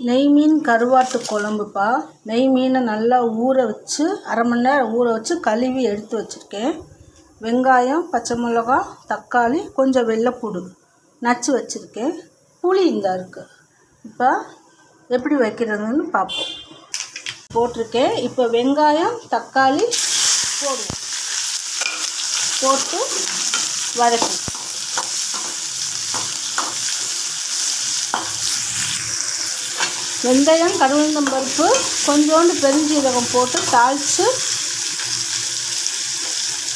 நெய் மீன் கருவாட்டு குழம்புப்பா. நெய் மீனை நல்லா ஊற வச்சு அரை மணி நேரம் ஊற வச்சு கழுவி எடுத்து வச்சுருக்கேன். வெங்காயம், பச்சை மிளகா, தக்காளி, கொஞ்சம் வெள்ளைப்பூடு நச்சு வச்சுருக்கேன். புளி இந்த இருக்குது. இப்போ எப்படி வைக்கிறதுன்னு பார்ப்போம். போட்டிருக்கேன். இப்போ வெங்காயம், தக்காளி போடுவோம். போட்டு வதக்கணும். வெந்தயம், கருவேந்தம் பருப்பு, கொஞ்சோண்டு பெருஞ்சீரகம் போட்டு தாளித்து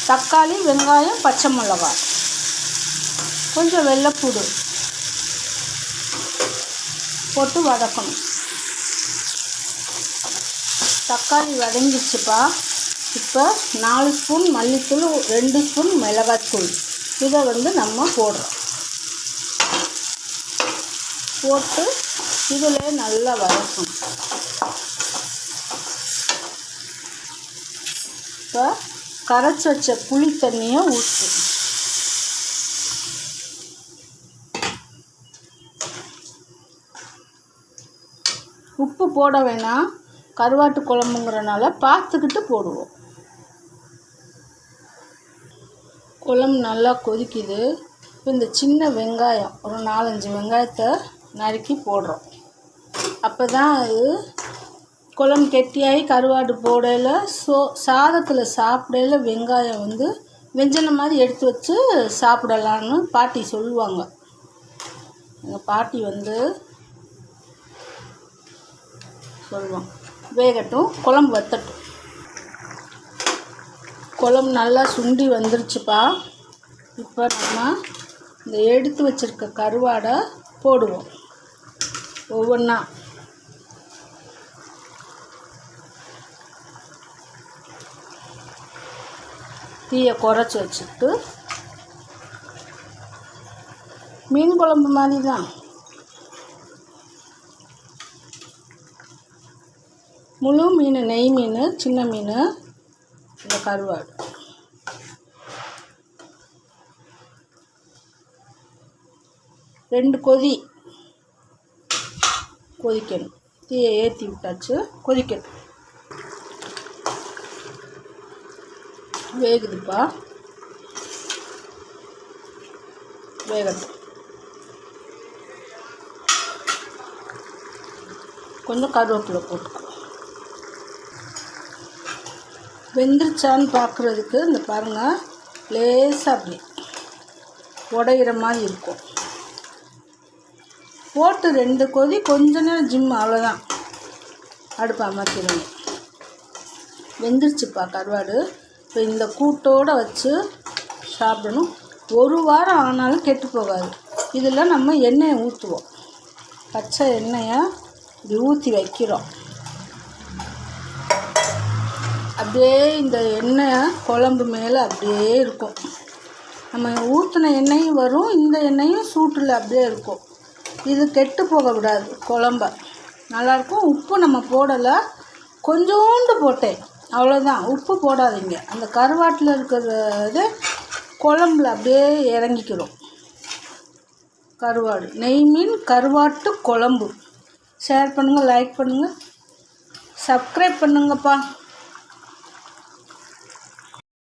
தக்காளி, வெங்காயம், பச்சை மிளகாய், கொஞ்சம் வெள்ளைப்பூடு போட்டு வதக்கணும். தக்காளி வதங்கிச்சுப்பா. இப்போ 4 ஸ்பூன் மல்லித்தூள், 2 ஸ்பூன் மிளகாய்த்தூள் இதை நம்ம போடுறோம். போட்டு இதில் நல்லா வதக்கணும். இப்போ கரைச்சி வச்ச புளி தண்ணியை ஊற்று. உப்பு போட வேணாம், கருவாட்டு குழம்புங்கிறனால பார்த்துக்கிட்டு போடுவோம். குழம்பு நல்லா கொதிக்குது. இப்போ இந்த சின்ன வெங்காயம் ஒரு 4-5 வெங்காயத்தை நறுக்கி போடுறோம். அப்போ தான் அது குழம்பு கெட்டியாகி கருவாடு போடையில் சாதத்தில் சாப்பிடையில் வெங்காயம் வெஞ்சன மாதிரி எடுத்து வச்சு சாப்பிடலான்னு பாட்டி சொல்லுவாங்க. எங்கள் பாட்டி சொல்லுவாங்க. வேகட்டும், குழம்பு வத்தட்டும். குழம்பு நல்லா சுண்டி வந்துருச்சுப்பா. இப்போ இந்த எடுத்து வச்சுருக்க கருவாடை போடுவோம். ஒவ்வொன்றா தீயை குறைச்சி வச்சுட்டு, மீன் குழம்பு மாதிரி தான். முழு மீன், நெய் மீன், சின்ன மீன், இந்த கருவாடு. ரெண்டு கொதி கொதிக்கணும். தீயை ஏற்றி விட்டாச்சு, கொதிக்கணும். வேகுதுப்பா, வேகட்டும். கொஞ்சம் கருவேப்பிலை போட்டுக்கோ. வெந்துருச்சான்னு பார்க்குறதுக்கு இந்த பாருங்கள், லேசாக அப்படி உடையிற மாதிரி இருக்கும். போட்டு 2 கொதி, கொஞ்ச நேரம் ஜிம், அவ்வளோதான். அடுப்பை அமர்த்திடணும். வெந்துருச்சுப்பா கருவாடு. இப்போ இந்த கூட்டோடு வச்சு சாப்பிடணும். 1 வாரம் ஆனாலும் கெட்டு போகாது. இதில் நம்ம எண்ணெயை ஊற்றுவோம். பச்சை எண்ணெயை இப்படி ஊற்றி வைக்கிறோம். அப்படியே இந்த எண்ணெய் குழம்பு மேலே அப்படியே இருக்கும். நம்ம ஊற்றின எண்ணெயும் வரும், இந்த எண்ணெயும் சூட்டில் அப்படியே இருக்கும். இது கெட்டு போக விடாது. குழம்ப நல்லாயிருக்கும். உப்பு நம்ம போடலை, கொஞ்சோண்டு போட்டேன், அவ்வளோதான். உப்பு போடாதீங்க. அந்த கருவாட்டில் இருக்கிறது குழம்புல அப்படியே இறங்கிக்கிறோம். கருவாடு, நெய் மீன் கருவாட்டு குழம்பு. ஷேர் பண்ணுங்கள், லைக் பண்ணுங்கள், சப்ஸ்கிரைப் பண்ணுங்கப்பா.